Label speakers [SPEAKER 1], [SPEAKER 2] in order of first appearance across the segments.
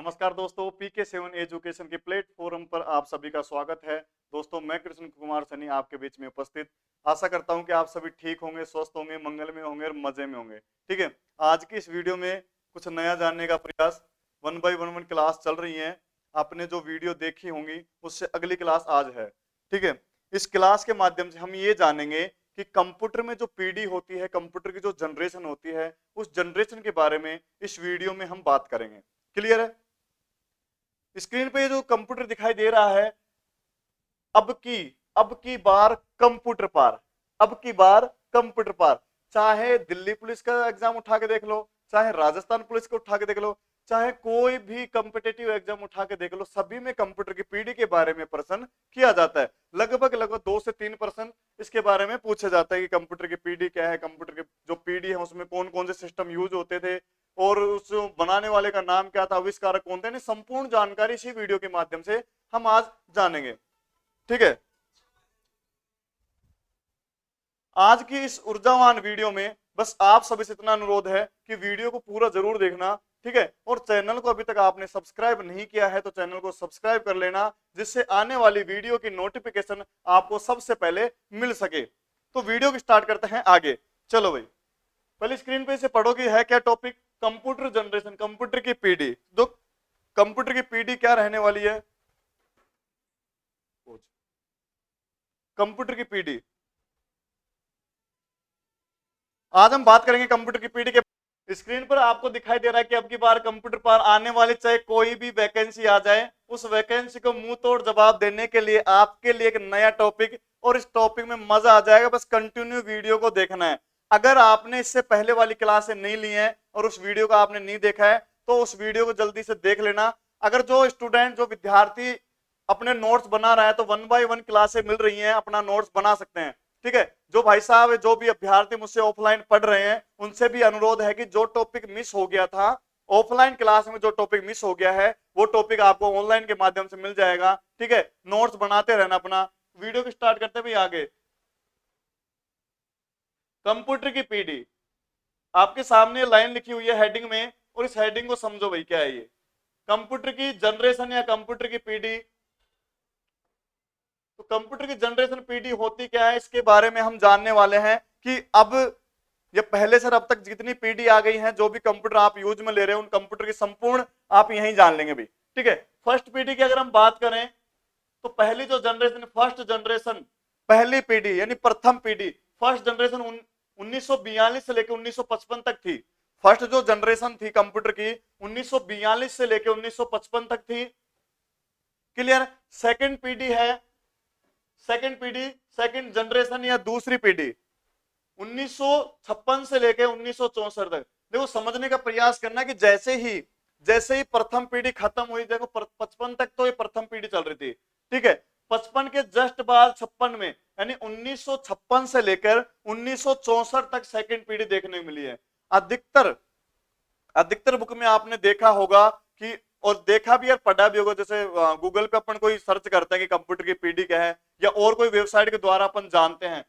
[SPEAKER 1] नमस्कार दोस्तों, PK7 education के प्लेटफॉर्म पर आप सभी का स्वागत है। दोस्तों, मैं कृष्ण कुमार सनी आपके बीच में उपस्थित। आशा करता हूं कि आप सभी ठीक होंगे, स्वस्थ होंगे, मंगल में होंगे और मजे में होंगे। ठीक है, आज की इस वीडियो में कुछ नया जानने का प्रयास। 1 by 1 क्लास चल रही है। आपने जो वीडियो देखी होंगी उससे अगली क्लास आज है। ठीक है, इस क्लास के माध्यम से हम ये जानेंगे कि कंप्यूटर में जो पीडी होती है, कंप्यूटर की जो जनरेशन होती है, उस जनरेशन के बारे में इस वीडियो में हम बात करेंगे। क्लियर है? स्क्रीन पे जो कंप्यूटर दिखाई दे रहा है, अब की अब की बार कंप्यूटर पार, अब की बार कंप्यूटर पार। चाहे दिल्ली पुलिस का एग्जाम उठा के देख लो, चाहे राजस्थान पुलिस को उठा के देख लो, चाहे कोई भी कॉम्पिटिटिव एग्जाम उठा के देख लो, सभी में कंप्यूटर की पीढ़ी के बारे में प्रश्न किया जाता है। लगभग 2 से 3 प्रश्न इसके बारे में पूछा जाता है कि कंप्यूटर की पीढ़ी क्या है, कंप्यूटर की जो पीढ़ी है उसमें कौन कौन से सिस्टम यूज होते थे और उस बनाने वाले का नाम क्या था, आविष्कारक कौन थे। संपूर्ण जानकारी इसी वीडियो के माध्यम से हम आज जानेंगे। ठीक है, आज की इस ऊर्जावान वीडियो में बस आप सभी से इतना अनुरोध है कि वीडियो को पूरा जरूर देखना। ठीक है, और चैनल को अभी तक आपने सब्सक्राइब नहीं किया है तो चैनल को सब्सक्राइब कर लेना, जिससे आने वाली वीडियो की नोटिफिकेशन आपको सबसे पहले मिल सके। तो वीडियो को स्टार्ट करते हैं आगे। चलो भाई, पहले स्क्रीन पे इसे पढ़ोगे, है क्या टॉपिक? कंप्यूटर जनरेशन, कंप्यूटर की पीढ़ी। तो कंप्यूटर की पीढ़ी क्या रहने वाली है? कंप्यूटर की पीढ़ी आज हम बात करेंगे कंप्यूटर की पीढ़ी के। स्क्रीन पर आपको दिखाई दे रहा है कि अब की बार कंप्यूटर पर आने वाली चाहे कोई भी वैकेंसी आ जाए, उस वैकेंसी को मुंह तोड़ जवाब देने के लिए आपके लिए एक नया टॉपिक, और इस टॉपिक में मजा आ जाएगा। बस कंटिन्यू वीडियो को देखना है। अगर आपने इससे पहले वाली क्लासें नहीं ली है और उस वीडियो को आपने नहीं देखा है तो उस वीडियो को जल्दी से देख लेना। अगर जो स्टूडेंट, जो विद्यार्थी अपने नोट्स बना रहा है तो 1 by 1 क्लासें मिल रही हैं, अपना नोट्स बना सकते हैं। ठीक है, जो भाई साहब, जो भी अभ्यर्थी मुझसे ऑफलाइन पढ़ रहे हैं, उनसे भी अनुरोध है कि जो टॉपिक मिस हो गया था ऑफलाइन क्लास में, जो टॉपिक मिस हो गया है वो टॉपिक आपको ऑनलाइन के माध्यम से मिल जाएगा। ठीक है, नोट्स बनाते रहना अपना। वीडियो को स्टार्ट करते भी आगे। कंप्यूटर की पीढ़ी आपके सामने लाइन लिखी हुई है हेडिंग में, और इस हेडिंग को समझो भाई, क्या है ये? कंप्यूटर की जनरेशन या कंप्यूटर की पीढ़ी। तो कंप्यूटर की जनरेशन पीढ़ी होती क्या है, इसके बारे में हम जानने वाले हैं कि अब ये पहले से अब तक जितनी पीढ़ी आ गई है, जो भी कंप्यूटर आप यूज में ले रहे हो, उन कंप्यूटर की संपूर्ण आप यहीं जान लेंगे भी। ठीक है, फर्स्ट पीढ़ी की अगर हम बात करें तो पहली जो जनरेशन, फर्स्ट जनरेशन, पहली पीढ़ी यानी प्रथम पीढ़ी, फर्स्ट जनरेशन 1942 से लेकर 1955 तक थी। फर्स्ट जो जनरेशन थी कंप्यूटर की 1942 से लेकर 1955 तक थी। क्लियर? सेकंड पीढ़ी है, सेकंड पीढ़ी, सेकंड जनरेशन या दूसरी पीढ़ी 1956 से लेकर 1964 तक। देखो, समझने का प्रयास करना कि जैसे ही प्रथम पीढ़ी खत्म हुई, देखो 55 तक तो ये प्रथम पीढ़ी चल रही थी। ठीक है, 55 के जस्ट बाद 56 में, यानी 1956 से लेकर 1964 तक सेकंड पीढ़ी देखने को मिली है। अधिकतर अधिकतर बुक में आपने देखा होगा कि, और देखा भी और पढ़ा भी होगा, जैसे गूगल पे अपन कोई सर्च करते हैं कि कंप्यूटर की पीढ़ी क्या है, या और कोई वेबसाइट के द्वारा अपन जानते हैं,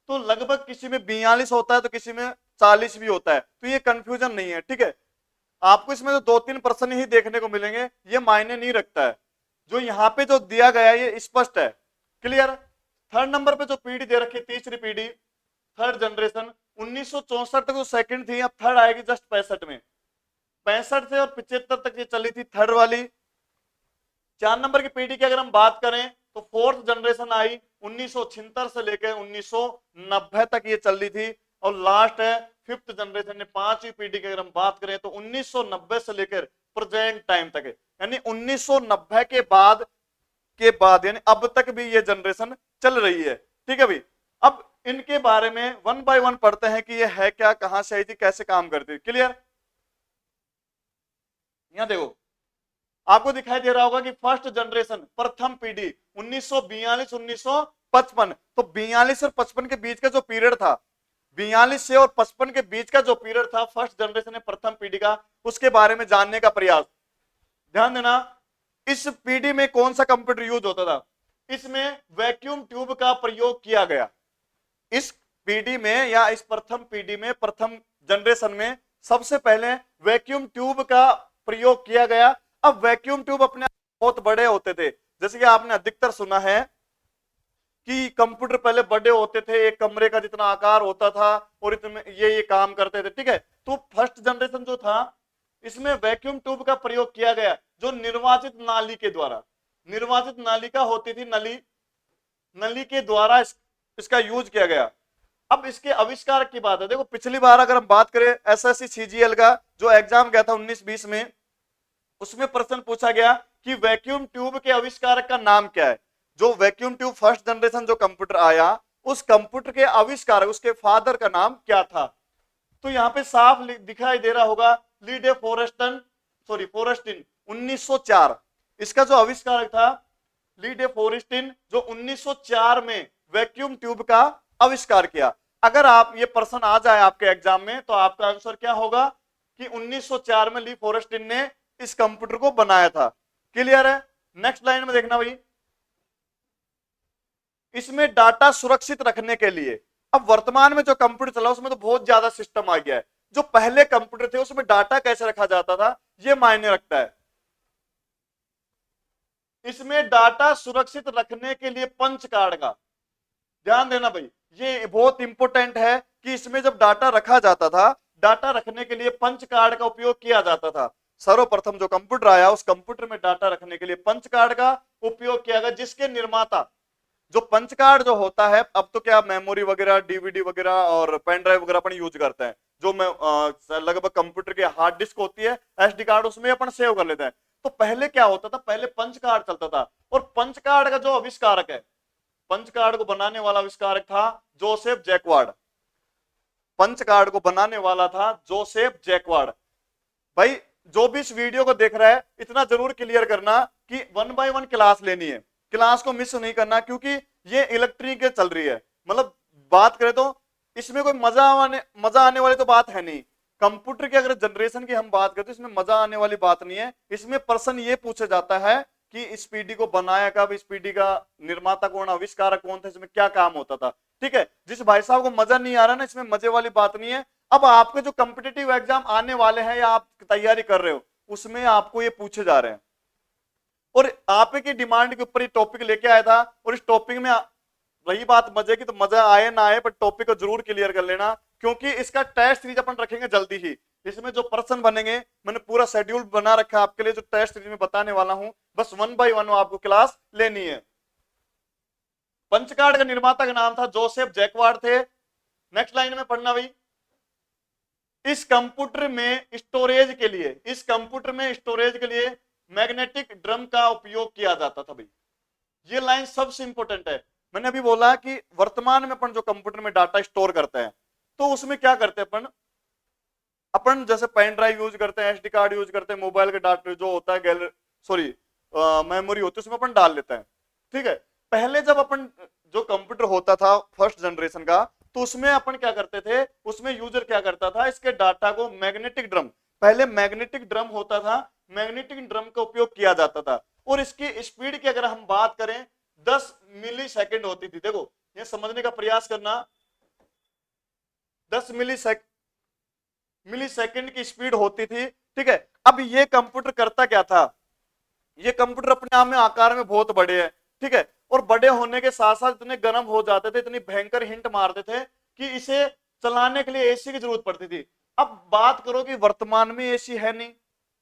[SPEAKER 1] तो लगभग किसी में 42 होता है तो किसी में 40 भी होता है। तो ये कंफ्यूजन नहीं है। ठीक है, आपको इसमें तो 2-3 प्रश्न ही देखने को मिलेंगे, ये मायने नहीं रखता है। जो यहाँ पे जो दिया गया है ये स्पष्ट है। क्लियर? थर्ड नंबर पे जो पीढ़ी दे रखी है, तीसरी पीढ़ी, थर्ड जनरेशन, 1964 तक जो सेकंड थी, अब थर्ड आएगी जस्ट 65 में। 65 से और 75 तक ये चली थी थर्ड वाली। 4 नंबर की पीढ़ी की अगर हम बात करें तो फोर्थ जनरेशन आई 1976 से लेकर 1990 तक ये चल रही थी। और लास्ट है फिफ्थ जनरेशन, 5वीं पीढ़ी की अगर हम बात करें तो 1990 से लेकर प्रेजेंट टाइम तक है, यानी 1990 के बाद यानी अब तक भी ये जनरेशन चल रही है। ठीक है भाई, अब इनके बारे में 1 by 1 पढ़ते हैं कि ये है क्या, कहां से आई थी, कैसे काम करती है। क्लियर? यहां देखो, आपको दिखाई दे रहा होगा कि फर्स्ट जनरेशन, प्रथम पीढ़ी 1942-1955। तो 42 और 55 के बीच का जो पीरियड था, 42 से और 55 के बीच का जो पीरियड था फर्स्ट जनरेशन है प्रथम पीढ़ी का, उसके बारे में जानने का प्रयास। ध्यान देना, इस पीढ़ी में कौन सा कंप्यूटर यूज होता था? इसमें वैक्यूम ट्यूब का प्रयोग किया गया। इस पीढ़ी में या इस प्रथम पीढ़ी में, प्रथम जनरेशन में सबसे पहले वैक्यूम ट्यूब का प्रयोग किया गया। अब वैक्यूम ट्यूब अपने आप बहुत बड़े होते थे, जैसे कि आपने अधिकतर सुना है कि कंप्यूटर पहले बड़े होते थे, एक कमरे का जितना आकार होता था और इतने ये काम करते थे, ठीक है। तो फर्स्ट जनरेशन जो था इसमें वैक्यूम ट्यूब का प्रयोग किया गया, जो निर्वाचित नाली के द्वारा, निर्वाचित नालिका होती थी, नली, नली के द्वारा इसका यूज किया गया। अब इसके आविष्कार की बात है, देखो पिछली बार अगर हम बात करें एसएससी सीजीएल का जो एग्जाम गया था 19-20 में, उसमें प्रश्न पूछा गया कि वैक्यूम ट्यूब के आविष्कारक का नाम क्या है। जो वैक्यूम ट्यूब फर्स्ट जनरेशन जो कंप्यूटर आया, उस कंप्यूटर के आविष्कारक, उसके फादर का नाम क्या था। तो यहाँ पे साफ दिखाई दे रहा होगा, लीडे फोरेस्टिन 1904, इसका जो आविष्कारक था लीडे फोरेस्टिन, जो 1904 में वैक्यूम ट्यूब का आविष्कार किया। अगर आप ये प्रश्न आ जाए आपके एग्जाम में तो आपका आंसर क्या होगा कि 1904 में ली फोरेस्टिन ने इस कंप्यूटर को बनाया था। क्लियर है। नेक्स्ट लाइन में देखना भाई, इसमें डाटा सुरक्षित रखने के लिए, अब वर्तमान में जो कंप्यूटर चला उसमें तो बहुत ज्यादा सिस्टम आ गया है, जो पहले कंप्यूटर थे उसमें डाटा कैसे रखा जाता था ये मायने रखता है। इसमें डाटा सुरक्षित रखने के लिए पंच कार्ड का ध्यान देना भाई, ये बहुत इंपॉर्टेंट है कि इसमें जब डाटा रखा जाता था, डाटा रखने के लिए पंच कार्ड का उपयोग किया जाता था। सर्वप्रथम जो कंप्यूटर आया उस कंप्यूटर में डाटा रखने के लिए पंच कार्ड का उपयोग किया गया, जिसके निर्माता, जो पंच कार्ड जो होता है, अब तो क्या मेमोरी वगैरह, डीवीडी वगैरह और पेन ड्राइव वगैरह अपन यूज करते हैं, जो मैं लगभग कंप्यूटर की हार्ड डिस्क होती है, एसडी कार्ड, उसमें अपन सेव कर लेते हैं। तो पहले क्या होता था, पहले पंच कार्ड चलता था, और पंच कार्ड का जो आविष्कारक है, पंच कार्ड को बनाने वाला आविष्कारक था जोसेफ जैकवार्ड। पंच कार्ड को बनाने वाला था जोसेफ जैकवार्ड। भाई जो भी इस वीडियो को देख रहा है इतना जरूर क्लियर करना कि 1 बाय 1 क्लास लेनी है, क्लास को मिस नहीं करना, क्योंकि ये इलेक्ट्रिक चल रही है। मतलब बात करें तो इसमें कोई मजा आने वाली तो बात है नहीं। कंप्यूटर की अगर जनरेशन की हम बात करें तो इसमें मजा आने वाली बात नहीं है। इसमें प्रश्न ये पूछा जाता है कि इस पीडी को बनाया कब, इस पीडी का निर्माता कौन, आविष्कारक कौन था, इसमें क्या काम होता था। ठीक है, जिस भाई साहब को मजा नहीं आ रहा ना, इसमें मजे वाली बात नहीं है। अब आपके जो कॉम्पिटिटिव एग्जाम आने वाले हैं या आप तैयारी कर रहे हो उसमें आपको ये पूछे जा रहे हैं, और आप की डिमांड के ऊपर ये टॉपिक लेके आया था। और इस टॉपिक में रही बात मजे की, तो मजा आए ना आए पर टॉपिक को जरूर क्लियर कर लेना, क्योंकि इसका टेस्ट सीरीज अपन रखेंगे जल्दी ही। इसमें जो प्रश्न बनेंगे मैंने पूरा शेड्यूल बना रखा है आपके लिए, जो टेस्ट सीरीज में बताने वाला हूं, बस 1 बाय 1 आपको क्लास लेनी है। पंच कार्ड का निर्माता का नाम था जोसेफ जैकवार्ड थे। नेक्स्ट लाइन में पढ़ना भाई, इस कंप्यूटर में स्टोरेज के लिए, इस कंप्यूटर में स्टोरेज के लिए मैग्नेटिक ड्रम का उपयोग किया जाता था भाई। ये लाइन सबसे इंपॉर्टेंट है। मैंने अभी बोला कि वर्तमान में अपन जो कंप्यूटर में डाटा स्टोर करते हैं तो उसमें क्या करते हैं अपन जैसे पेन ड्राइव यूज करते हैं, एसडी कार्ड यूज करते हैं, मोबाइल के डाटा जो होता है गैलरी मेमोरी होती है उसमें अपन डाल लेते हैं। ठीक है, पहले जब अपन जो कंप्यूटर होता था फर्स्ट जनरेशन का, तो उसमें अपन क्या करते थे, उसमें यूजर क्या करता था, इसके डाटा को मैग्नेटिक ड्रम, पहले मैग्नेटिक ड्रम होता था, मैग्नेटिक ड्रम का उपयोग किया जाता था। और इसकी स्पीड की अगर हम बात करें 10 मिली सेकेंड होती थी। देखो ये समझने का प्रयास करना, 10 मिली सेकेंड की स्पीड होती थी। ठीक है, अब ये कंप्यूटर करता क्या था, ये कंप्यूटर अपने आप में आकार में बहुत बड़े हैं। ठीक है, और बड़े होने के साथ साथ इतने गर्म हो जाते थे, इतनी भयंकर हिंट मारते थे कि इसे चलाने के लिए एसी की जरूरत पड़ती थी। अब बात करो कि वर्तमान में एसी है नहीं,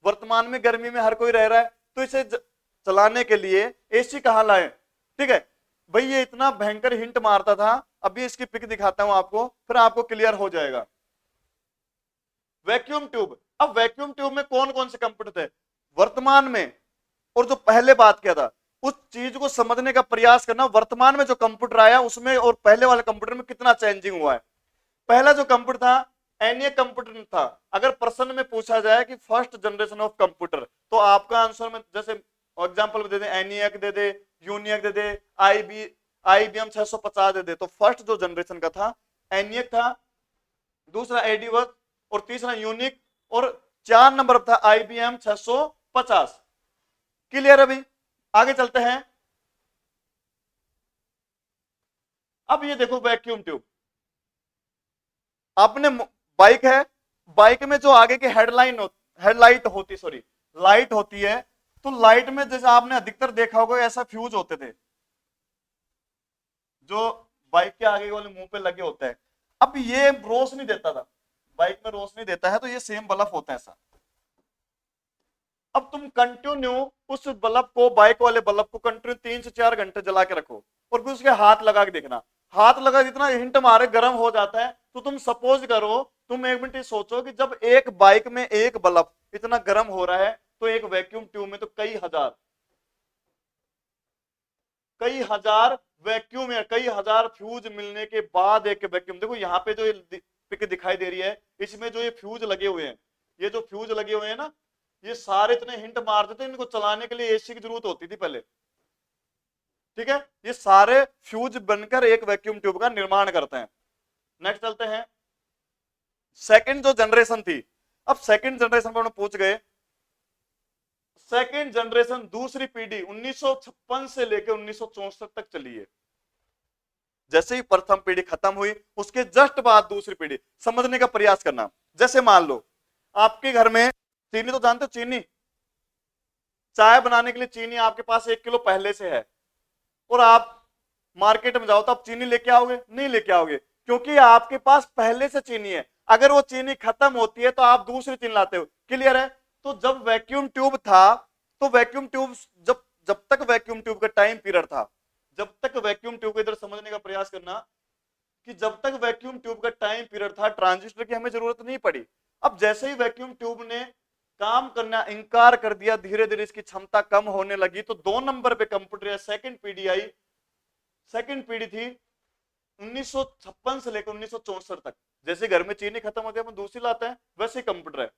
[SPEAKER 1] वर्तमान में गर्मी में हर कोई रह रहा है, तो इसे चलाने के लिए एसी कहां लाए। ठीक है भाई, ये इतना भयंकर हिंट मारता था। अभी इसकी पिक दिखाता हूं आपको, फिर आपको क्लियर हो जाएगा। वैक्यूम ट्यूब, अब वैक्यूम ट्यूब में कौन कौन से कंप्यूटर थे वर्तमान में, और जो पहले बात किया था उस चीज को समझने का प्रयास करना। वर्तमान में जो कंप्यूटर आया उसमें और पहले वाले कंप्यूटर में कितना चेंजिंग हुआ है। पहला जो कंप्यूटर था एनियक कंप्यूटर था। अगर प्रश्न में पूछा जाए कि फर्स्ट जनरेशन ऑफ कंप्यूटर, तो आपका आंसर में जैसे एग्जांपल दे दे, एनियक दे दे, यूनियक दे दे, आईबीएम 650 दे दे, तो फर्स्ट जो जनरेशन का था एनियक था, दूसरा एडीवर्थ, और तीसरा यूनिक, और 4 नंबर था आईबीएम 650। क्लियर है भाई, आगे चलते हैं। अब ये देखो वैक्यूम ट्यूब, आपने बाइक है, बाइक में जो आगे की लाइट होती है, तो लाइट में जैसे आपने अधिकतर देखा होगा ऐसा फ्यूज होते थे जो बाइक के आगे वाले मुंह पे लगे होते हैं। अब ये रोशनी देता था, बाइक में रोशनी देता है, तो ये सेम बल्ब होता है ऐसा। अब तुम कंटिन्यू उस बल्ब को, बाइक वाले बल्ब को कंटिन्यू 3 से 4 घंटे जला के रखो और फिर उसके हाथ लगा के देखना, हाथ लगा जितना हिंट मारे गर्म हो जाता है। तो तुम सपोज करो, तुम एक मिनट सोचो कि जब एक बाइक में एक बल्ब इतना गर्म हो रहा है तो एक वैक्यूम ट्यूब में तो कई हजार वैक्यूम या कई हजार फ्यूज मिलने के बाद एक वैक्यूम। देखो यहाँ पे जो पिक दिखाई दे रही है, इसमें जो ये फ्यूज लगे हुए हैं, ये जो फ्यूज लगे हुए हैं ना, ये सारे इतने हिंट मार देते हैं, इनको चलाने के लिए एसी की जरूरत होती थी पहले। ठीक है, ये सारे फ्यूज बनकर एक वैक्यूम ट्यूब का निर्माण करते हैं। नेक्स्ट चलते हैं, सेकंड जो जनरेशन थी। अब सेकंड जनरेशन पर पूछ गए, सेकंड जनरेशन दूसरी पीढ़ी 1956 से लेकर 1964 तक चली है। जैसे ही प्रथम पीढ़ी खत्म हुई उसके जस्ट बाद दूसरी पीढ़ी। समझने का प्रयास करना, जैसे मान लो आपके घर में चीनी, तो जानते हो चीनी, चाय बनाने के लिए चीनी आपके पास 1 किलो पहले से है, और आप मार्केट में जाओ तो आप चीनी लेके आओगे? नहीं लेके आओगे, क्योंकि आपके पास पहले से चीनी है। अगर वो चीनी खत्म होती है तो आप दूसरी चीनी लाते हो। क्लियर है? तो जब वैक्यूम ट्यूब था, तो वैक्यूम ट्यूब जब तक वैक्यूम ट्यूब का टाइम पीरियड था, जब तक वैक्यूम ट्यूब को इधर समझने का प्रयास करना कि जब तक वैक्यूम ट्यूब का टाइम पीरियड था ट्रांजिस्टर की हमें जरूरत नहीं पड़ी। अब जैसे ही वैक्यूम ट्यूब ने काम करना इंकार कर दिया, धीरे धीरे इसकी क्षमता कम होने लगी, तो 2 नंबर पे कंप्यूटर या सेकंड पीढ़ी आई। सेकंड पीढ़ी थी 1956 से लेकर 1964 तक। जैसे घर में चीनी खत्म होती है हम दूसरी लाते हैं, वैसे ही कंप्यूटर है।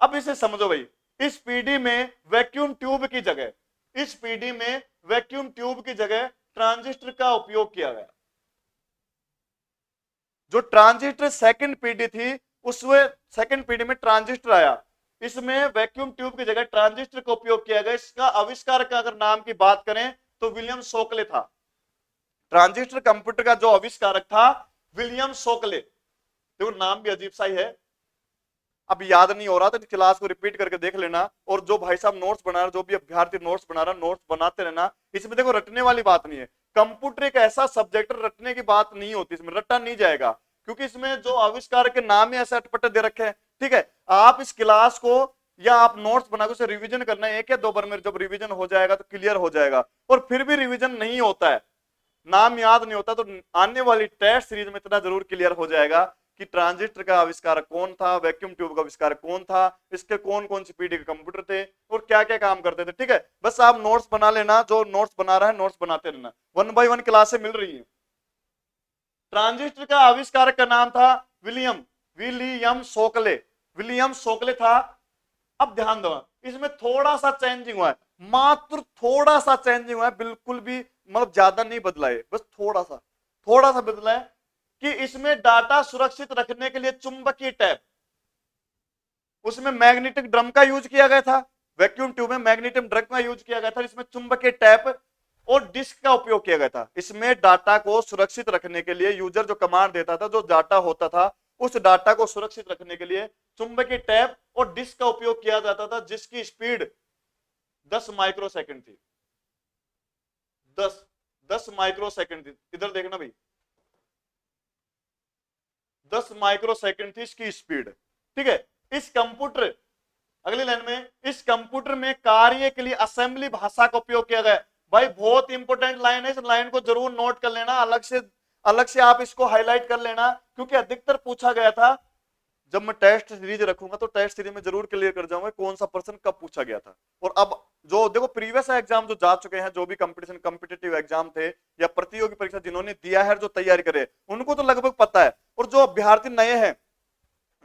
[SPEAKER 1] अब इसे समझो भाई, इस पीढ़ी में वैक्यूम ट्यूब की जगह, इस पीढ़ी में वैक्यूम ट्यूब की जगह ट्रांजिस्टर का उपयोग किया गया। जो ट्रांजिस्टर सेकंड पीढ़ी थी, उसमें सेकंड पीढ़ी में ट्रांजिस्टर आया, इसमें वैक्यूम ट्यूब की जगह ट्रांजिस्टर का उपयोग किया गया। इसका आविष्कार का अगर नाम की बात करें तो विलियम शोकले था। ट्रांजिस्टर कंप्यूटर का जो आविष्कारक था विलियम शोकले। देखो नाम भी अजीब सा ही है, अब याद नहीं हो रहा तो क्लास को रिपीट करके देख लेना। और जो भाई साहब नोट्स बना रहे, जो भी अभ्यर्थी नोट्स बना रहा, नोट्स बनाते रहना। इसमें देखो रटने वाली बात नहीं है, कंप्यूटर एक ऐसा सब्जेक्ट रटने की बात नहीं होती, इसमें रटा नहीं जाएगा, क्योंकि इसमें जो आविष्कार के नाम ही ऐसे अटपटे दे रखे हैं। ठीक है, आप इस क्लास को या आप नोट्स बना के रिविजन करना है 1 या 2 बार में, जब रिविजन हो जाएगा तो क्लियर हो जाएगा। और फिर भी रिविजन नहीं होता है, नाम याद नहीं होता, तो आने वाली टेस्ट सीरीज में इतना जरूर क्लियर हो जाएगा कि ट्रांजिस्टर का आविष्कारक कौन था, वैक्यूम ट्यूब का आविष्कारक कौन था, इसके कौन कौन सी पीढ़ी के कंप्यूटर थे और क्या क्या काम करते थे। ठीक है, बस आप नोट्स बना लेना, जो नोट्स बना रहा है नोट्स बनाते रहना, 1 बाय 1 क्लासें मिल रही है। ट्रांजिस्टर का आविष्कारक का नाम था विलियम शोकले। विलियम शोकले था। अब ध्यान दो, इसमें थोड़ा सा चेंजिंग हुआ है, मात्र थोड़ा सा चेंजिंग हुआ है, बिल्कुल भी मतलब ज्यादा नहीं बदला है, बस थोड़ा सा बदला है कि इसमें डाटा सुरक्षित रखने के लिए चुंबकीय टैप, उसमें मैग्नेटिक ड्रम का यूज किया गया था। वैक्यूम ट्यूब में मैग्नेटिक ड्रम का यूज किया गया था, इसमें चुंबकीय टैप और डिस्क का उपयोग किया गया था। इसमें डाटा को सुरक्षित रखने के लिए यूजर जो कमांड देता था, जो डाटा होता था, उस डाटा को सुरक्षित रखने के लिए चुंबकीय टैप और डिस्क का उपयोग किया जाता था, जिसकी स्पीड 10 माइक्रोसेकंड थी। 10 माइक्रोसेकंड थी। इधर देखना भाई, 10 माइक्रोसेकंड थी इसकी स्पीड। ठीक है, इस कंप्यूटर, अगली लाइन में, इस कंप्यूटर में कार्य के लिए असेंबली भाषा का उपयोग किया गया। भाई बहुत इंपॉर्टेंट लाइन है, इस लाइन को जरूर नोट कर लेना, अलग से आप इसको हाईलाइट कर लेना, क्योंकि अधिकतर पूछा गया था। जब मैं टेस्ट सीरीज रखूंगा तो टेस्ट सीरीज में जरूर क्लियर कर जाऊंगा कौन सा प्रश्न कब पूछा गया था। और अब जो देखो प्रीवियस एग्जाम जो जा चुके हैं, जो भी कॉम्पिटिटिव एग्जाम थे या प्रतियोगी परीक्षा जिन्होंने दिया है, जो तैयारी करे, उनको तो लगभग पता है। और जो अभ्यर्थी नए हैं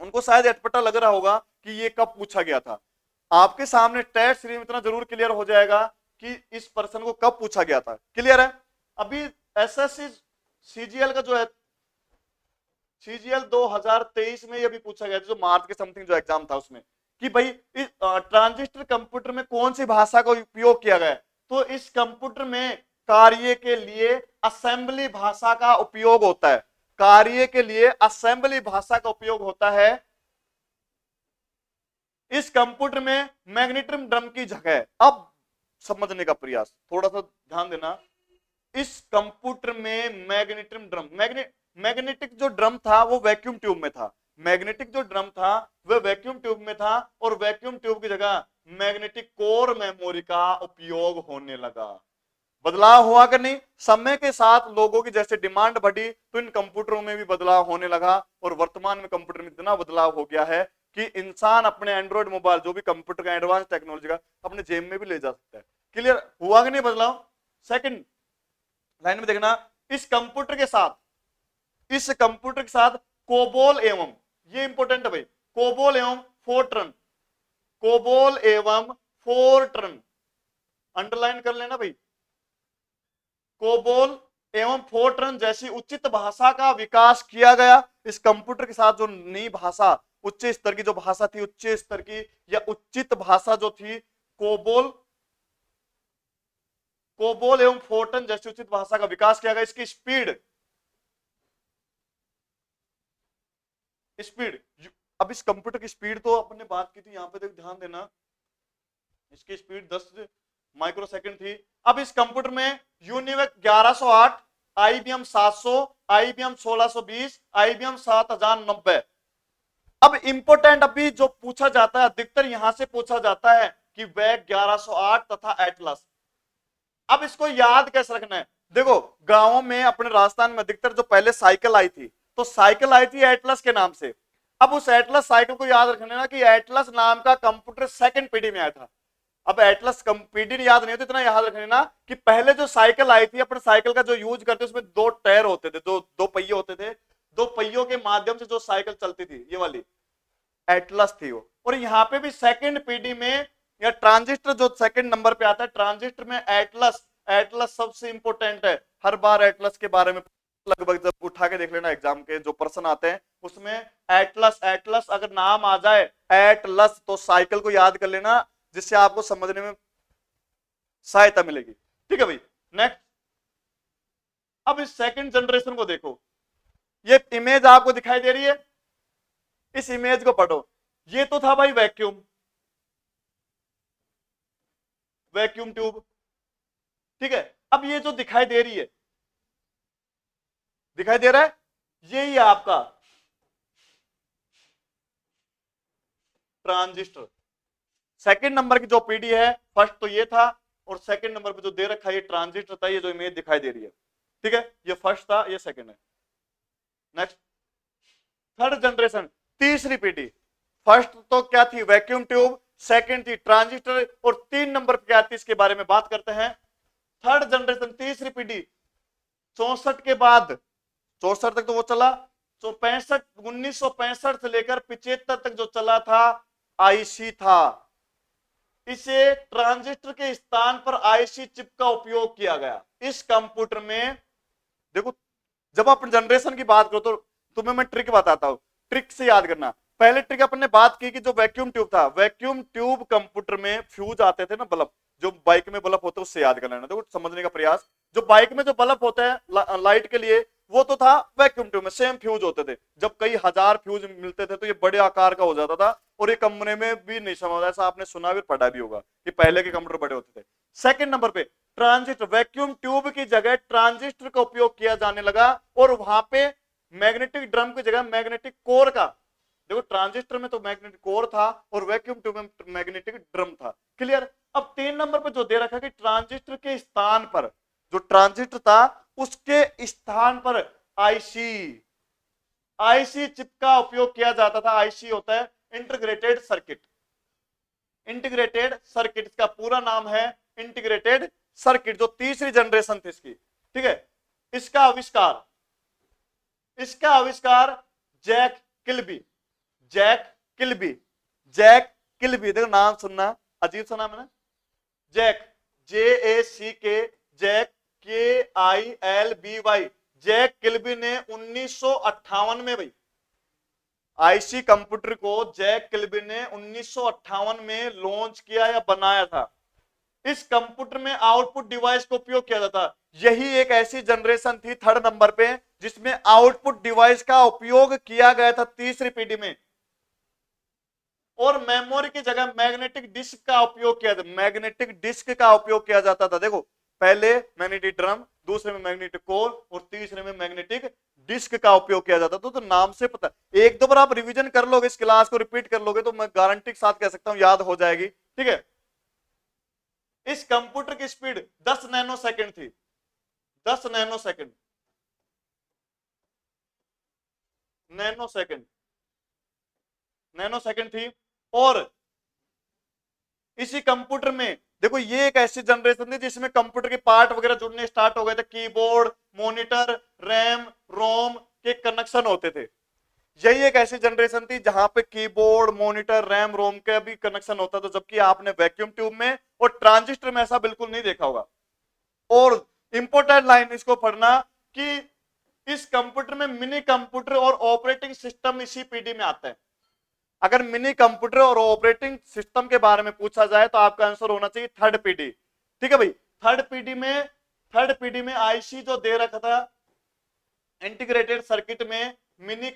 [SPEAKER 1] उनको शायद अटपटा लग रहा होगा कि ये कब पूछा गया था। आपके सामने टेस्ट सीरीज में इतना जरूर क्लियर हो जाएगा कि इस प्रश्न को कब पूछा गया था। क्लियर है? अभी एसएससी सीजीएल का जो है, सीजीएल 2023 में ये भी पूछा गया था, जो मार्च के समथिंग जो एग्जाम था उसमें, कि भाई इस ट्रांजिस्टर कंप्यूटर में कौन सी भाषा का उपयोग किया गया। तो इस कंप्यूटर में कार्य के लिए असेंबली भाषा का उपयोग होता है। कार्य के लिए असेंबली भाषा का उपयोग होता है। इस कंप्यूटर में मैग्नेटिक ड्रम की जगह, अब समझने का प्रयास, थोड़ा सा ध्यान देना। इस कंप्यूटर में मैग्नेटिक ड्रम, मैग्नेटिक जो ड्रम था वो वैक्यूम ट्यूब में था, मैग्नेटिक जो ड्रम था वह वैक्यूम ट्यूब में था, और वैक्यूम ट्यूब की जगह मैग्नेटिक कोर मेमोरी का उपयोग होने लगा। बदलाव हुआ कि नहीं? समय के साथ लोगों की जैसे डिमांड बढ़ी तो इन कंप्यूटरों में भी बदलाव होने लगा, और वर्तमान में कंप्यूटर में इतना बदलाव हो गया है कि इंसान अपने एंड्रॉइड मोबाइल, जो भी कंप्यूटर का एडवांस टेक्नोलॉजी का, अपने जेब में भी ले जा सकता है। क्लियर हुआ कि नहीं बदलाव? सेकंड लाइन में देखना, इस कंप्यूटर के साथ, इस कंप्यूटर के साथ कोबोल एवं, ये इंपॉर्टेंट है भाई, कोबोल एवं फोर्ट्रन, कोबोल एवं फोर्ट्रन, अंडरलाइन कर लेना भाई, कोबोल एवं फोर्ट्रन जैसी उचित भाषा का विकास किया गया। इस कंप्यूटर के साथ जो नई भाषा, उच्च स्तर की जो भाषा थी, उच्च स्तर की या उचित भाषा जो थी, कोबोल, कोबोल एवं फोर्ट्रन जैसी उचित भाषा का विकास किया गया। इसकी स्पीड, स्पीड, अब इस कंप्यूटर की स्पीड तो अपने बात की थी, यहां पे ध्यान देना, इसकी स्पीड 10 माइक्रोसेकंड थी। अब इस कंप्यूटर में यूनिवेक 1108, आईबीएम 700, आईबीएम 1620, आईबीएम 7090। अब इंपोर्टेंट अभी जो पूछा जाता है, अधिकतर यहां से पूछा जाता है कि वैक 1108 तथा एटलस। अब इसको याद कैसे रखना है? देखो गांवों में अपने राजस्थान में अधिकतर जो पहले साइकिल आई थी, तो साइकिल आई थी एटलस के नाम से। अब उस एटलस साइकिल को याद रखना ना कि एटलस नाम का कंप्यूटर सेकंड पीढ़ी में आया था। अब एटलस पीढ़ी याद नहीं होती, इतना याद रखना ना कि पहले जो साइकिल आई थी, अपने साइकिल का जो यूज करते उसमें दो टायर होते थे, दो पहिए होते थे, दो पहियों के माध्यम से जो साइकिल चलती थी, ये वाली एटलस थी वो। और यहाँ पे भी सेकंड पीढ़ी में या ट्रांजिस्टर जो सेकंड नंबर पे आता है, ट्रांजिस्टर में एटलस, एटलस सबसे इंपॉर्टेंट है। हर बार एटलस के बारे में लगभग जब उठा के देख लेना, एग्जाम के जो प्रश्न आते हैं उसमें एटलस, एटलस अगर नाम आ जाए एटलस तो साइकिल को याद कर लेना, जिससे आपको समझने में सहायता मिलेगी। ठीक है भाई, नेक्स्ट। अब इस सेकंड जनरेशन को देखो, ये इमेज आपको दिखाई दे रही है, इस इमेज को पढ़ो। ये तो था भाई वैक्यूम, वैक्यूम ट्यूब, ठीक है। अब ये जो दिखाई दे रही है, दिखाई दे रहा है, यही आपका ट्रांजिस्टर। सेकंड नंबर की जो पीढ़ी है, फर्स्ट तो ये था, और सेकंड नंबर पे जो दे रखा है ये ट्रांजिस्टर था, ये जो इमेज दिखाई दे रही है, ठीक है, ये फर्स्ट था, ये सेकंड है। नेक्स्ट थर्ड जनरेशन, तीसरी पीढ़ी। फर्स्ट तो क्या थी? वैक्यूम ट्यूब, सेकंड थी ट्रांजिस्टर, और 3 नंबर पे क्या थी इसके बारे में बात करते हैं। थर्ड जनरेशन, तीसरी पीढ़ी, 64 के बाद, 64 तक तो वो चला, तो 1965 से लेकर 75 तक जो चला था आईसी था। इसे ट्रांजिस्टर के स्थान पर आईसी चिप का उपयोग किया गया इस कंप्यूटर में। देखो जब अपन जनरेशन की बात करो तो तुम्हें मैं ट्रिक बताता हूं, ट्रिक से याद करना। पहले ट्रिक अपन ने बात की कि जो वैक्यूम ट्यूब था, वैक्यूम ट्यूब कंप्यूटर में फ्यूज आते थे ना, बल्ब, जो बाइक में बल्ब होते हैं उससे याद कर लेना। देखो समझने का प्रयास, जो बाइक में जो बल्ब होते हैं लाइट के लिए, वो तो था वैक्यूम ट्यूब में, सेम फ्यूज होते थे। जब कई हजार फ्यूज मिलते थे तो ये बड़े आकार का हो जाता था, और ये कमरे में भी नहीं समझ, ऐसा आपने सुना भी पढ़ा भी होगा कि पहले के कंप्यूटर बड़े होते थे। सेकंड नंबर पे ट्रांजिस्टर, वैक्यूम ट्यूब की जगह ट्रांजिस्टर का उपयोग किया जाने लगा, और वहां पे मैग्नेटिक ड्रम की जगह मैग्नेटिक कोर का, देखो ट्रांजिस्टर में तो मैग्नेटिक कोर था और वैक्यूम ट्यूब में मैग्नेटिक ड्रम था। क्लियर? अब 3 नंबर पे जो दे रखा है कि ट्रांजिस्टर के स्थान पर, जो ट्रांजिस्टर था उसके स्थान पर आईसी, आईसी चिप का उपयोग किया जाता था। आईसी होता है इंटीग्रेटेड सर्किट, इंटीग्रेटेड सर्किट, इसका पूरा नाम है इंटीग्रेटेड सर्किट, जो तीसरी जनरेशन थी इसकी, ठीक है। इसका आविष्कार, इसका आविष्कार Jack Kilby, Jack Kilby, Jack Kilby, देखो नाम सुनना, अजीब सा नाम है ना, Jack, JACK, Jack KILBY, Jack Kilby ने 1958 में भाई आईसी कंप्यूटर को जैक किल्बी ने 1958 में लॉन्च किया या बनाया था। इस कंप्यूटर में आउटपुट डिवाइस का उपयोग किया जाता, यही एक ऐसी जनरेशन थी थर्ड नंबर पे जिसमें आउटपुट डिवाइस का उपयोग किया गया था तीसरी पीढ़ी में। और मेमोरी की जगह मैग्नेटिक डिस्क का उपयोग किया जाता, मैग्नेटिक डिस्क का उपयोग किया जाता था। देखो पहले मैग्नेटिक ड्रम, दूसरे में मैग्नेटिक कोर और तीसरे में मैग्नेटिक डिस्क का उपयोग किया जाता था। तो नाम से पता, एक दो बार आप रिवीजन कर लोगे, इस क्लास को रिपीट कर लोगे तो मैं गारंटी के साथ कह सकता हूं याद हो जाएगी। ठीक है, इस कंप्यूटर की स्पीड 10 नैनो सेकंड थी, 10 nano second, nano second, nano second थी। और इसी कंप्यूटर में देखो ये एक ऐसी जनरेशन थी जिसमें कंप्यूटर के पार्ट वगैरह जुड़ने स्टार्ट हो गए थे, कीबोर्ड, मॉनिटर, रैम, रोम के कनेक्शन होते थे। यही एक ऐसी जनरेशन थी जहां पे कीबोर्ड, मॉनिटर, रैम, रोम का भी कनेक्शन होता था, जबकि आपने वैक्यूम ट्यूब में और ट्रांजिस्टर में ऐसा बिल्कुल नहीं देखा होगा। और इंपॉर्टेंट लाइन इसको पढ़ना कि इस कंप्यूटर में मिनी कंप्यूटर और ऑपरेटिंग सिस्टम इसी पीढ़ी में आता है। अगर मिनी कंप्यूटर और ऑपरेटिंग सिस्टम के बारे में पूछा जाए तो आपका आंसर होना चाहिए थर्ड पीढ़ी। ठीक है भाई, थर्ड पीढ़ी में आईसी जो दे रखा था इंटीग्रेटेड सर्किट में, मिनी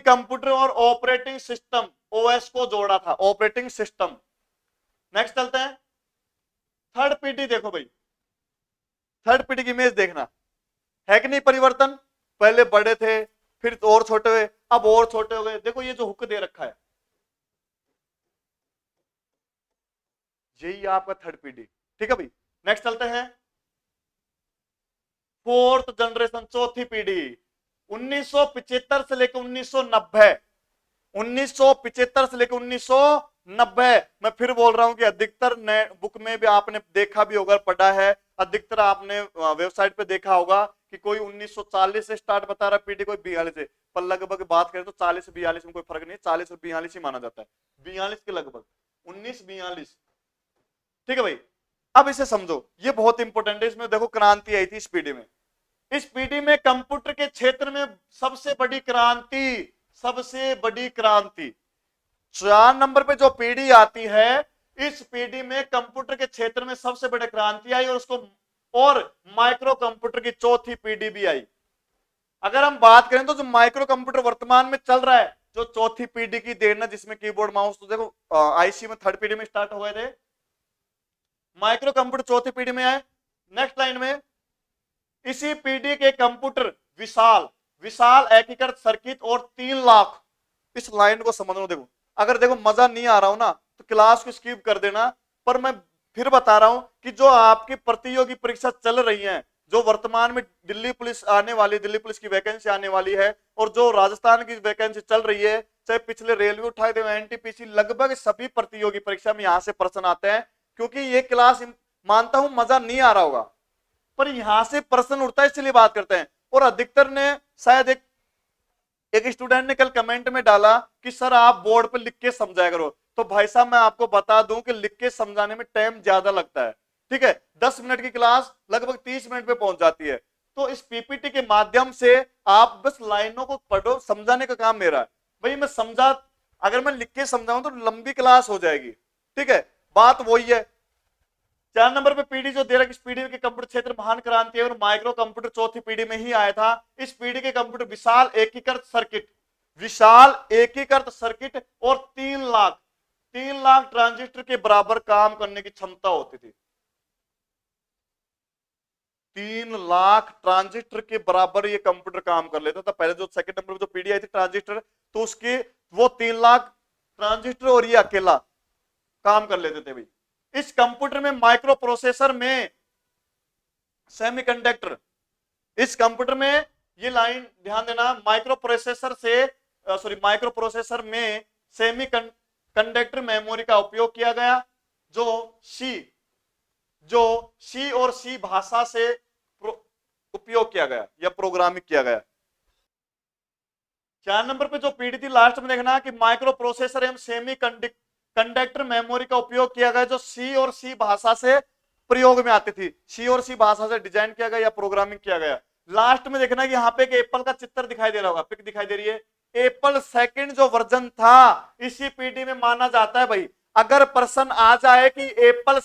[SPEAKER 1] कंप्यूटर और ऑपरेटिंग सिस्टम ओएस को जोड़ा था, ऑपरेटिंग सिस्टम। नेक्स्ट चलते हैं थर्ड पीढ़ी। देखो भाई थर्ड पीढ़ी की इमेज देखना, है कि नहीं परिवर्तन, पहले बड़े थे फिर और छोटे हुए, अब और छोटे हो गए। देखो ये जो हुक दे रखा है यही आपका थर्ड पीढ़ी। ठीक है भाई, नेक्स्ट चलते हैं फोर्थ जनरेशन, चौथी पीढ़ी। 1975 से लेकर 1990, 1975 से लेकर 1990। मैं फिर बोल रहा हूं कि अधिकतर बुक में भी आपने देखा भी होगा, पढ़ा है, अधिकतर आपने वेबसाइट पे देखा होगा कि कोई 1940 से स्टार्ट बता रहा पीढ़ी, कोई 42 से, पर लगभग बात करें तो 40 से 42 में कोई फर्क नहीं, 40 और 42 ही माना जाता है, 42 के लगभग, 1942। ठीक है भाई, अब इसे समझो, ये बहुत इंपॉर्टेंट है। इसमें देखो क्रांति आई थी इस पीढ़ी में, इस पीढ़ी में कंप्यूटर के क्षेत्र में सबसे बड़ी क्रांति, सबसे बड़ी क्रांति 4 नंबर पे जो पीढ़ी आती है, इस पीढ़ी में कंप्यूटर के क्षेत्र में सबसे बड़ी क्रांति आई और उसको, और माइक्रो कंप्यूटर की चौथी पीढ़ी भी आई। अगर हम बात करें तो जो माइक्रो कंप्यूटर वर्तमान में चल रहा है, जो चौथी पीढ़ी की देन है जिसमें कीबोर्ड माउस, तो देखो आईसी में थर्ड पीढ़ी में स्टार्ट हो गए थे, माइक्रो कंप्यूटर चौथी पीढ़ी में आए। नेक्स्ट लाइन में इसी पीढ़ी के कंप्यूटर विशाल, विशाल एकीकृत सर्किट और 3 लाख, इस लाइन को समझ लो। देखो अगर देखो मजा नहीं आ रहा हो ना तो क्लास को स्किप कर देना, पर मैं फिर बता रहा हूं कि जो आपकी प्रतियोगी परीक्षा चल रही है, जो वर्तमान में दिल्ली पुलिस आने वाली, दिल्ली पुलिस की वैकेंसी आने वाली है, और जो राजस्थान की वैकेंसी चल रही है, चाहे पिछले रेलवे उठाए थे, एनटीपीसी, लगभग सभी प्रतियोगी परीक्षा में यहां से प्रश्न आते हैं। क्योंकि ये क्लास मानता हूं मजा नहीं आ रहा होगा, पर यहां से प्रश्न उठता है इसलिए बात करते हैं। और अधिकतर ने शायद एक स्टूडेंट ने कल कमेंट में डाला कि सर आप बोर्ड पे लिख के समझाया करो, तो भाई साहब मैं आपको बता दूं कि लिख के समझाने में टाइम ज्यादा लगता है। ठीक है, 10 मिनट की क्लास लगभग 30 मिनट में पहुंच जाती है। तो इस पीपीटी के माध्यम से आप बस लाइनों को पढ़ो, समझाने का काम मेरा है भाई। मैं समझा, अगर मैं लिख के समझाऊं तो लंबी क्लास हो जाएगी। ठीक है, बात वही है। 4 नंबर पे पीढ़ी जो दे रहा है, इस पीढ़ी के कंप्यूटर क्षेत्र महान क्रांति है और माइक्रो कंप्यूटर चौथी पीढ़ी में ही आया था। इस पीढ़ी के कंप्यूटर विशाल एकीकृत सर्किट, विशाल एकीकृत सर्किट और 3 लाख ट्रांजिस्टर के बराबर काम करने की क्षमता होती थी। 3 लाख ट्रांजिस्टर के बराबर ये कंप्यूटर काम कर लेता था। पहले जो सेकंड नंबर पे जो पीढ़ी आई थी ट्रांजिस्टर, तो उसके वो 3 लाख ट्रांजिस्टर और ये अकेला काम कर लेते थे भाई। इस कंप्यूटर में माइक्रो प्रोसेसर में सेमीकंडक्टर, इस कंप्यूटर में ये लाइन ध्यान देना, माइक्रो प्रोसेसर से माइक्रो प्रोसेसर में सेमी कंडक्टर मेमोरी का उपयोग किया गया, जो सी और सी भाषा से उपयोग किया गया या प्रोग्रामिंग किया गया। 4 नंबर पे जो पीढ़ी थी लास्ट में देखना कि माइक्रो प्रोसेसर एवं सेमी कंडक्टर मेमोरी का उपयोग किया गया, जो सी और सी भाषा से प्रयोग में आती थी, सी और सी भाषा से डिजाइन किया गया या प्रोग्रामिंग किया गया। लास्ट में देखना कि यहाँ पे एक एप्पल का चित्र दिखाई दे रहा होगा, पिक दिखाई दे रही है। एप्पल सेकंड जो वर्जन था इसी पीढ़ी में माना जाता है भाई। अगर प्रश्न आ जाए कि एप्पल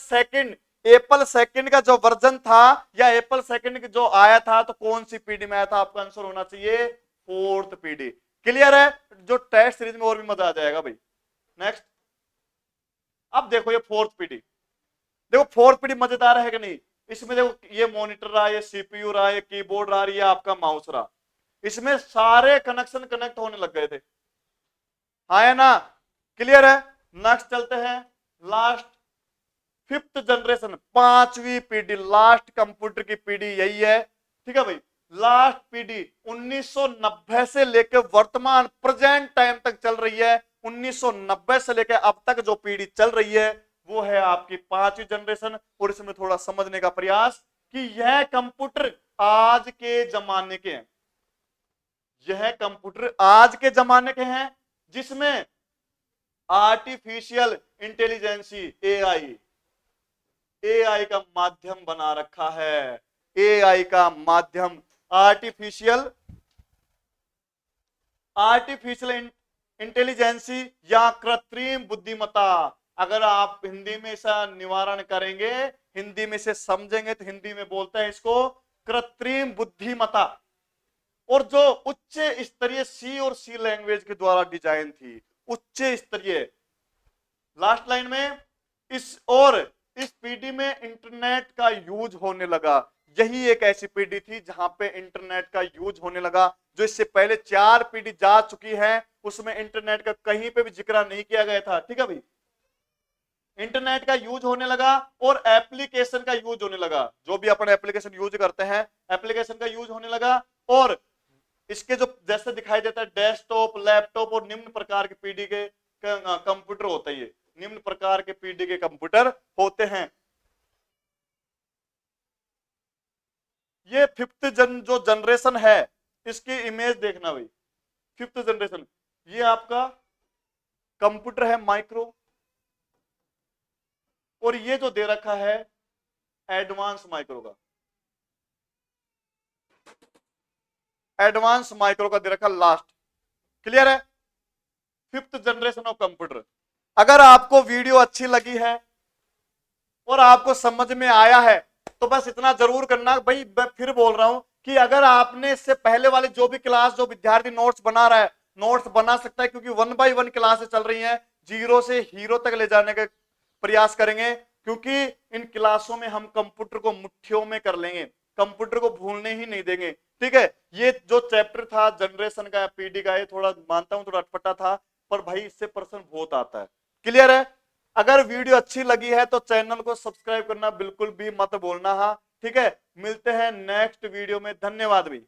[SPEAKER 1] सेकंड का जो वर्जन था या एप्पल सेकंड जो आया था तो कौन सी पीढ़ी में आया था, आपका आंसर होना चाहिए फोर्थ पीढ़ी। क्लियर है? जो टेस्ट सीरीज में और भी मजा आ जाएगा भाई। नेक्स्ट, अब देखो ये फोर्थ पीडी, देखो फोर्थ पीडी मजेदार है कि नहीं? इसमें देखो ये मॉनिटर रहा, ये सीपीयू रहा, ये कीबोर्ड रहा, ये आपका माउस रहा, इसमें सारे कनेक्शन कनेक्ट होने लग गए थे, हाँ है ना? क्लियर है? नेक्स्ट चलते हैं, लास्ट फिफ्थ जनरेशन, पांचवी पीढ़ी, लास्ट कंप्यूटर की पीढ़ी यही है, ठीक है भाई। लास्ट पीढ़ी 1990 से लेकर वर्तमान प्रेजेंट टाइम तक चल रही है। 1990 से लेकर अब तक जो पीढ़ी चल रही है वो है आपकी पांचवी जनरेशन। और इसमें थोड़ा समझने का प्रयास कि यह कंप्यूटर आज के जमाने के हैं, यह कंप्यूटर आज के जमाने के हैं जिसमें आर्टिफिशियल इंटेलिजेंसी एआई का माध्यम बना रखा है। एआई का माध्यम, आर्टिफिशियल इंटेलिजेंसी या कृत्रिम बुद्धिमत्ता, अगर आप हिंदी में इसका निवारण करेंगे, हिंदी में से समझेंगे तो हिंदी में बोलते हैं इसको कृत्रिम बुद्धिमत्ता। और जो उच्च स्तरीय सी और सी लैंग्वेज के द्वारा डिजाइन थी, उच्च स्तरीय, लास्ट लाइन में इस पीढ़ी में इंटरनेट का यूज होने लगा। यही एक ऐसी पीढ़ी थी जहां पे इंटरनेट का यूज होने लगा। जो इससे पहले 4 पीढ़ी जा चुकी है उसमें इंटरनेट का कहीं पे भी जिक्र नहीं किया गया था, ठीक है भाई। इंटरनेट का यूज होने लगा और एप्लीकेशन का यूज होने लगा, जो भी अपन एप्लीकेशन यूज करते हैं एप्लीकेशन का यूज होने लगा। और इसके जो जैसे दिखाई देता है डेस्कटॉप, लैपटॉप और निम्न प्रकार की पीढ़ी के कंप्यूटर होते हैं, निम्न प्रकार के पीढ़ी के कंप्यूटर होते हैं। ये फिफ्थ जो जनरेशन है इसकी इमेज देखना भाई, फिफ्थ जनरेशन, ये आपका कंप्यूटर है माइक्रो, और ये जो दे रखा है एडवांस माइक्रो का, एडवांस माइक्रो का दे रखा लास्ट। क्लियर है? Fifth generation of computer. अगर आपको वीडियो अच्छी लगी है और आपको समझ में आया है तो बस इतना जरूर करना भाई, मैं फिर बोल रहा हूं कि अगर आपने इससे पहले वाले जो भी क्लास, जो विद्यार्थी नोट्स बना रहा है, नोट्स बना सकता है, क्योंकि 1 बाय 1 क्लासेस चल रही हैं, जीरो से हीरो तक ले जाने का प्रयास करेंगे, क्योंकि इन क्लासों में हम कंप्यूटर को मुट्ठियों में कर लेंगे, कंप्यूटर को भूलने ही नहीं देंगे, ठीक है। ये जो चैप्टर था जनरेशन का, पीडी का, ये थोड़ा मानता हूं थोड़ा अटपटा था, पर भाई इससे प्रश्न बहुत आता है। क्लियर है? अगर वीडियो अच्छी लगी है तो चैनल को सब्सक्राइब करना बिल्कुल भी मत भूलना, हाँ ठीक है। मिलते हैं नेक्स्ट वीडियो में, धन्यवाद भाई।